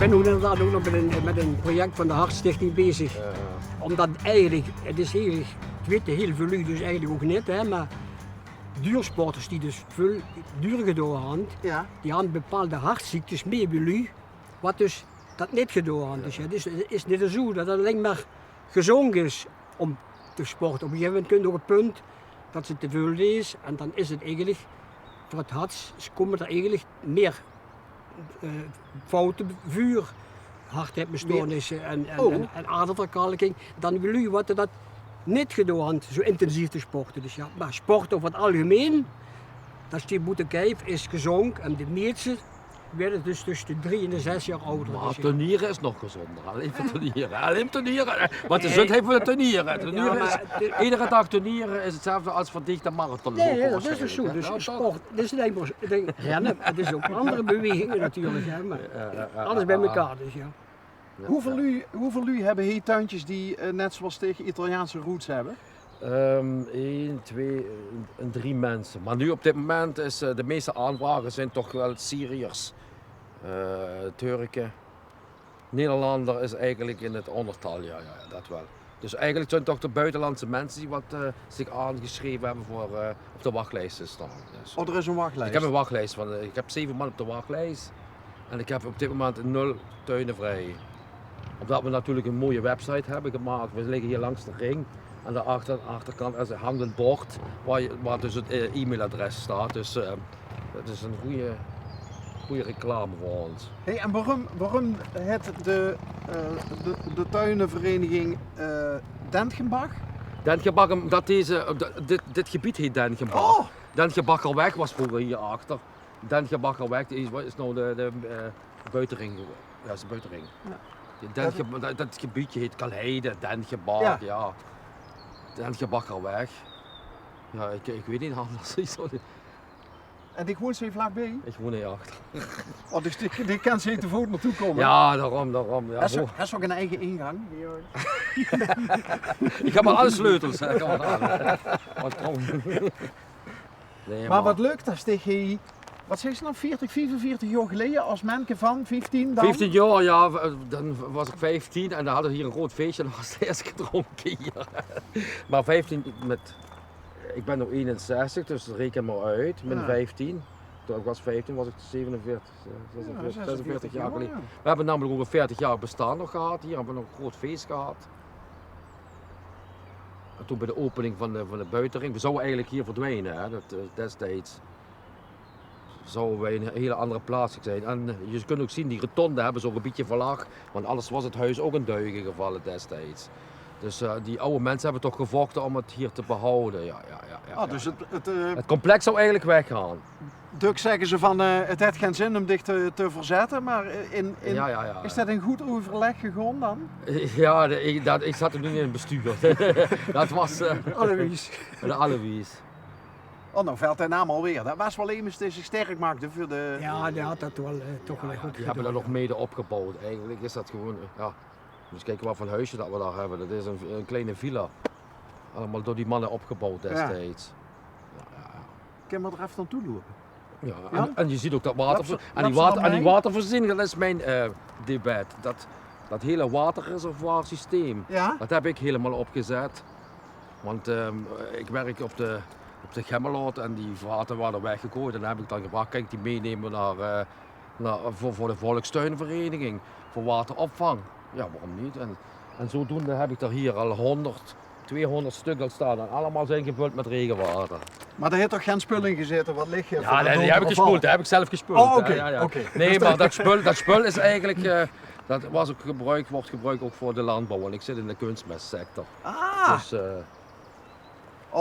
ben inderdaad ook nog met een project van de Hartstichting bezig. Omdat eigenlijk, het is eigenlijk, ik weet heel veel u dus eigenlijk ook niet, hè, maar duursporters die dus veel duur gedaan hebben, die hebben bepaalde hartziektes mee bij u, wat dus dat niet gedaan hebben. Dus het is niet zo dat het alleen maar gezond is om te sporten. Op een gegeven moment kun je nog een punt dat ze te veel is en dan is het eigenlijk, voor het hart komen er eigenlijk meer fouten, vuur, hartritmestoornissen en aderverkalking dan bij u wat dat niet gedaan, zo intensief te sporten. Dus ja, maar sport over het algemeen, dat je moet kijken, is gezond en de meeste werden dus tussen de 3 en de 6 jaar ouder. Maar turnieren is nog gezonder, alleen turnieren. Want de zut heeft voor de turnieren. Iedere dag turnieren is hetzelfde als verdichte marathon. Nee, dat is dus zo. Dus sport, dat is niet alleen maar rennen, het is ook andere bewegingen natuurlijk. Hè, maar alles bij elkaar dus ja. Hoeveel u hebben hier tuintjes die net zoals tegen Italiaanse roots hebben? 1, 2 en 3 mensen. Maar nu op dit moment is de meeste aanvragen zijn toch wel Syriërs, Turken. Nederlander is eigenlijk in het ondertal, ja, dat wel. Dus eigenlijk zijn het toch de buitenlandse mensen die wat zich aangeschreven hebben voor op de wachtlijst te staan. Dus, er is een wachtlijst? Ik heb een wachtlijst ik heb 7 man op de wachtlijst en ik heb op dit moment 0 tuinen vrij. Omdat we natuurlijk een mooie website hebben gemaakt. We liggen hier langs de ring. Aan de achterkant hangt een bord waar dus het e-mailadres staat. Dus het is een goede reclame voor ons. Hey, en waarom het de tuinenvereniging Dentgenbach? Dentgenbach, omdat dit gebied heet Dentgenbach. Oh. Dentgenbacherweg was vroeger hierachter. Dentgenbacherweg is nou de buitenring. Ja, dat is de buitenring. Ja. Dat gebiedje heet Kalheide, Dentgenbach, ja. Dentgenbacherweg. Ja, ik weet niet anders. En die woont ze vlakbij? Ik woon hierachter. Oh, dus die kan ze te voet naartoe komen? Ja, daarom. Ja. Hij is ook een eigen ingang? Ik heb maar alle sleutels. Hè. Nee, maar wat leuk, dat is tegen, wat zeg je nou, 45 jaar geleden als manneke van 15 dan? 15 jaar, ja, dan was ik 15 en dan hadden we hier een groot feestje en dan was het eerst gedronken hier. Maar 15 ik ben nu 61, dus reken maar uit, min 15. Toen ik was 15 was ik 47, 46 jaar geleden. We hebben namelijk over 40 jaar bestaan nog gehad, hier hebben we nog een groot feest gehad. En toen bij de opening van de buitenring, we zouden eigenlijk hier verdwijnen, hè, destijds. Zouden wij in een hele andere plaats zijn. En je kunt ook zien, die rotonde hebben zo'n gebiedje verlaagd, want anders was het huis ook in duigen gevallen destijds. Dus die oude mensen hebben toch gevochten om het hier te behouden. Ja. Dus het complex zou eigenlijk weggaan. Duk zeggen ze van het heeft geen zin om dit te verzetten, maar is dat in goed overleg gegaan dan? Ja, ik zat er nu in het bestuur. Dat was Alois. De Alois. Oh, nou valt hij naam alweer. Dat was wel iemand die zich sterk maakte voor de... Ja, die had dat wel toch wel goed. Die hebben dat nog mede opgebouwd. Eigenlijk is dat gewoon, dus kijken wat voor een huisje dat we daar hebben. Dat is een kleine villa. Allemaal door die mannen opgebouwd destijds. Kunnen we er even naartoe lopen? Ja, en je ziet ook dat water. Die watervoorziening, dat is mijn debat. Dat hele waterreservoir systeem, dat heb ik helemaal opgezet. Want ik werk op de Gemmeloord en die water waren weggegooid. En dan heb ik dan gevraagd, kan ik die meenemen voor de volkstuinvereniging, voor wateropvang. Ja, waarom niet? En zodoende heb ik er hier al 100, 200 stukken staan en allemaal zijn gevuld met regenwater. Maar daar heeft toch geen spul in gezeten? Wat ligt je? Ja, die heb ik gespoeld, dat heb ik zelf gespoeld. Oh, oké. Nee, maar dat spul is eigenlijk, dat wordt gebruikt ook voor de landbouw en ik zit in de kunstmestsector. Dus,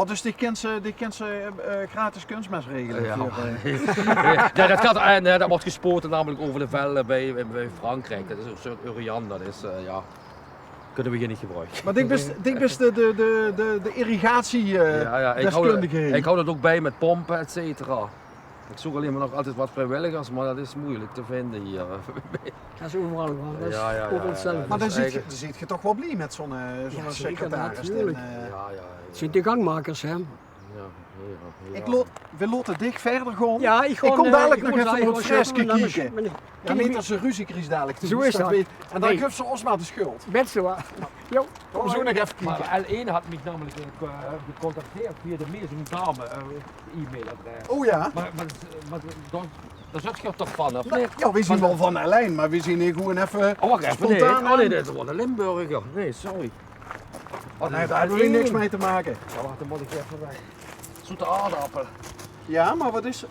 dus die kent ze gratis kunstmest regelen? Ja, dat wordt gespoten namelijk over de velden bij Frankrijk. Dat is een soort Urian, dat is, kunnen we hier niet gebruiken. Maar ik best de irrigatie deskundigheden. Ik hou dat ook bij met pompen, et cetera. Ik zoek alleen maar nog altijd wat vrijwilligers, maar dat is moeilijk te vinden hier. Dat is overal wel. Dat is overal hetzelfde. Maar dan zit je toch wel blij met zo'n secretaris. Het zijn de gangmakers, hè? We laten dicht verder gaan. Ja, ik kom dadelijk nog even op het fresje kijken. Ja, niet als ze ruziekries dadelijk doen. Zo is dat. En dan geeft ze ons maar de schuld. Met zo. Jo. Kom zo nog even kijken. Maar L1 had mij namelijk gecontacteerd via de Meersum Dame e-mailadres. Oh ja? Maar daar zat je toch van, of Nou, niet? ja, we zien wel van Alain, maar we zien hier gewoon even wacht even, spontaan nee, dit wordt een Limburger. Nee, sorry. Nee, daar hebben we niks mee te maken. Ja, wacht, dan moet ik even weg. Zoete aardappel. Ja, maar wat is...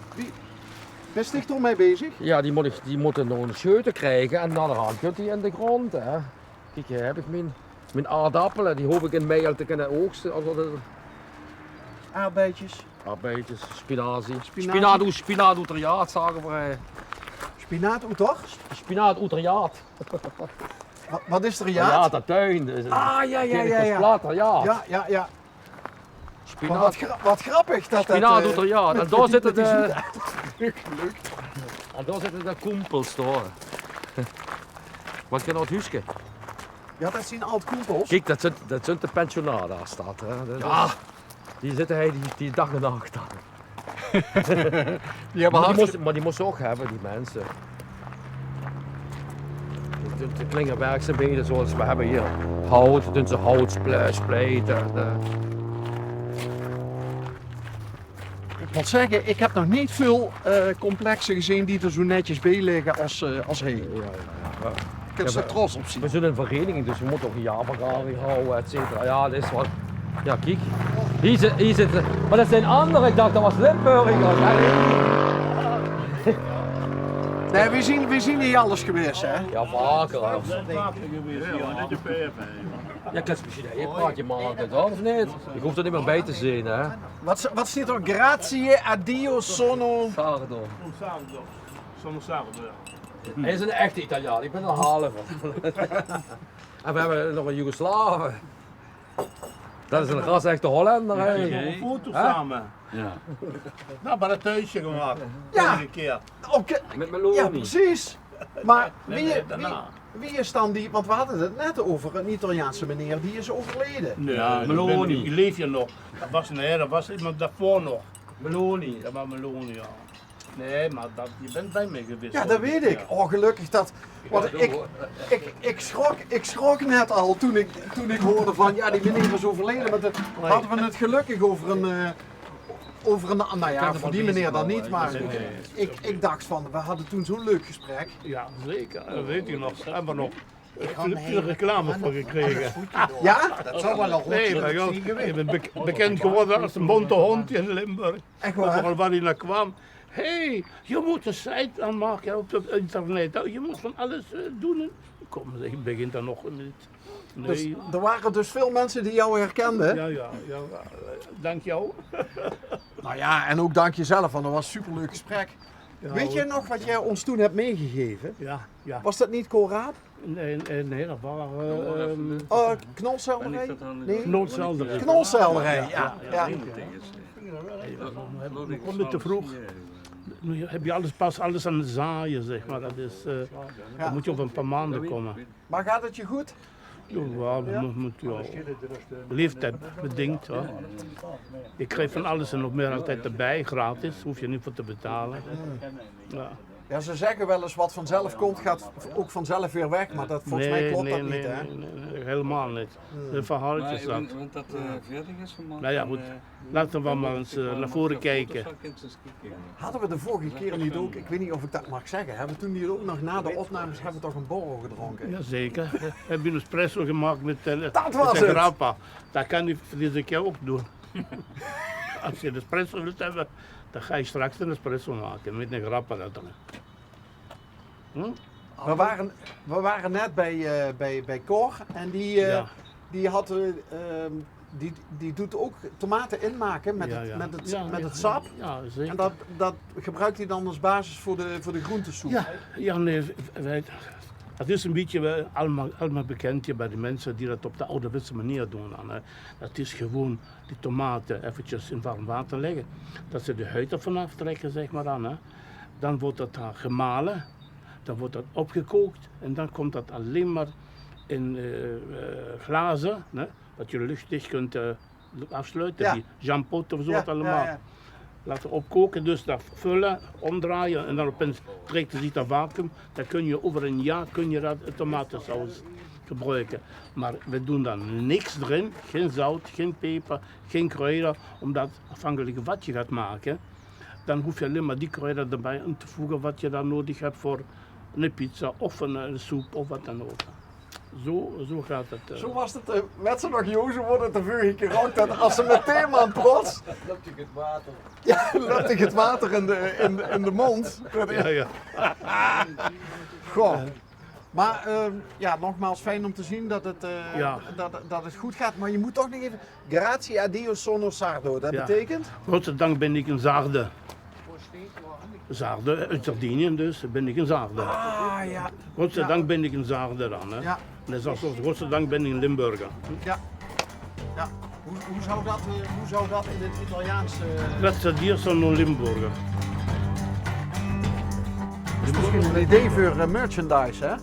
Ben je er mee bezig? Ja, die moeten nog een scheuter krijgen en dan kunt die in de grond. Hè. Kijk, hier heb ik mijn aardappelen, die hoop ik in mei al te kunnen oogsten. Aardbeidjes. Aardbeidjes, spinazie. Spinazie. Spinaat oeterjaat, zagen we. Spinaat, hoe toch? Spinaat oeterjaat. Wat is er Ja, dat tuin. Dus ja. Ja. Spinaat. Wat grappig dat Spinaat oeterjaat. En daar zitten de... Leuk. En daar zitten de koempels door. Wat kan nou het huisje? Ja, dat zien altijd koempels. Kijk, dat zijn de pensionaden daar staat. Hè. Ja. Die zitten hij die dag en nacht aan. Maar die moesten ook hebben, die mensen. De klinken werkzaamheden zoals we hebben hier. Hout, doen ze hout splijten. Ik moet zeggen, ik heb nog niet veel complexen gezien die er zo netjes bij liggen als hij. Ja. Ik heb er trots op zien. We zijn een vereniging, dus we moeten ook een jaarvergadering houden, et cetera. Ja, dat is wat. Ja, kijk. Hier zitten. Maar dat zijn anderen, ik dacht dat was Limburgers. Nee, we zien niet alles geweest, hè? Ja, vaker. Vaker geweest, ja, net de PF. Ja, kan je een praatje maken, toch? Of niet? Ik hoef er niet meer bij te zien, hè? Wat staat er? Grazie, addio, sono. Pardon. Soms zagen we. Hij is een echte Italiaan, ik ben een halve. En we hebben nog een Joegoslaven. Dat is een ras-echte Hollander, hè? Een foto samen. Ja. Nou, maar dat thuisje gemaakt. Ja. Een keer. Met Meloni. Ja, precies. Maar Nee, daarna. wie is dan die, want we hadden het net over een Italiaanse meneer, die is overleden. Nee, Ja, Meloni. Die leef je nog. Dat was iemand daarvoor nog. Meloni. Dat was Meloni, ja. Nee, maar je bent bij mij geweest. Ja, dat weet ik. Oh, gelukkig dat. Want ik schrok net al toen ik hoorde van, ja, die meneer is overleden. Maar hadden we het gelukkig over een, nou ja, voor die meneer dan niet, maar ik dacht van, we hadden toen zo'n leuk gesprek. Ja, zeker. Dat weet ik nog. Daar hebben we nog veel reclame voor gekregen. Ja? Dat zou wel nog Nee, maar joh, ik ben bekend geworden als een bonte hond in Limburg. Echt waar? Overal waar hij naar kwam. Hé, je moet een site aanmaken op het internet. Je moet van alles doen. Kom, ik begin daar nog niet. Nee. Dus er waren dus veel mensen die jou herkenden. Ja, dank jou. Nou ja, en ook dank jezelf, want dat was een superleuk gesprek. Ja, Weet je nog wat jij ons toen hebt meegegeven? Ja. Was dat niet koolraad? Nee, dat waren Knolselderij? Nee? noodzelderij. Knolselderij, ja. Ik kom te vroeg. Nu heb je pas alles aan het zaaien, zeg maar. Dat is, dan moet je over een paar maanden komen. Maar gaat het je goed? Ja, leeftijd bedingt. Hoor. Ik krijg van alles en nog meer altijd erbij, gratis, hoef je niet voor te betalen. Ja. Ja, ze zeggen wel eens wat vanzelf komt, gaat ook vanzelf weer weg, maar dat, volgens mij klopt dat niet, hè? Nee, helemaal niet. De verhaaltjes dat. Want dat verder is gemaakt. Nou ja, goed. Laten we maar eens naar voren kijken. Hadden we de vorige keer niet ook, ik weet niet of ik dat mag zeggen, hebben we toen niet ook nog na de opnames hebben we toch een borrel gedronken? Jazeker. Heb je een espresso gemaakt met Dat was met het! grappa. Dat kan je deze keer ook doen. Als je een espresso wilt hebben, dan ga je straks een espresso maken met een grappa erin. We waren net bij Cor en die doet ook tomaten inmaken met het sap. Ja, zeker. En dat gebruikt hij dan als basis voor de groentesoep. Ja, nee, het is een beetje allemaal bekend bij de mensen die dat op de ouderwetse manier doen. Dat is gewoon die tomaten eventjes in warm water leggen. Dat ze de huid ervan aftrekken, zeg maar dan. Hè. Dan wordt dat gemalen. Dan wordt dat opgekookt en dan komt dat alleen maar in glazen, dat je luchtdicht kunt afsluiten, Ja. die jampot of zo Ja, wat allemaal. ja. Laten opkoken, dus dat vullen, omdraaien en dan opeens trekt het dat vacuüm. Dan kun je over een jaar dat tomatensaus gebruiken. Maar we doen dan niks erin, geen zout, geen peper, geen kruiden, omdat afhankelijk wat je gaat maken, dan hoef je alleen maar die kruiden erbij aan te voegen wat je dan nodig hebt voor een pizza of een soep of wat dan ook. Zo gaat het. Zo was het met ze nog jong, zo wordt het de vorige keer ook. Dat als ze meteen maar trots, Lukt ik het water. ja, loopt ik het water in de mond. Ja. Goh. Maar ja, nogmaals fijn om te zien dat het, Ja. dat het goed gaat. Maar je moet toch nog even... Grazie a Dio sono sardo. Dat Ja. betekent? Godzijdank ben ik een zaarde. Zaarde, uit Sardinië dus, ben ik een zaarde. Ah ja. Godzijdank ben ik een zaarde dan. Hè. Ja. Net zoals godzijdank ben ik een Limburger. Ja. Ja. Hoe zou dat in het Italiaans... Grazie a Dio sono Limburger. is misschien een idee voor merchandise, hè?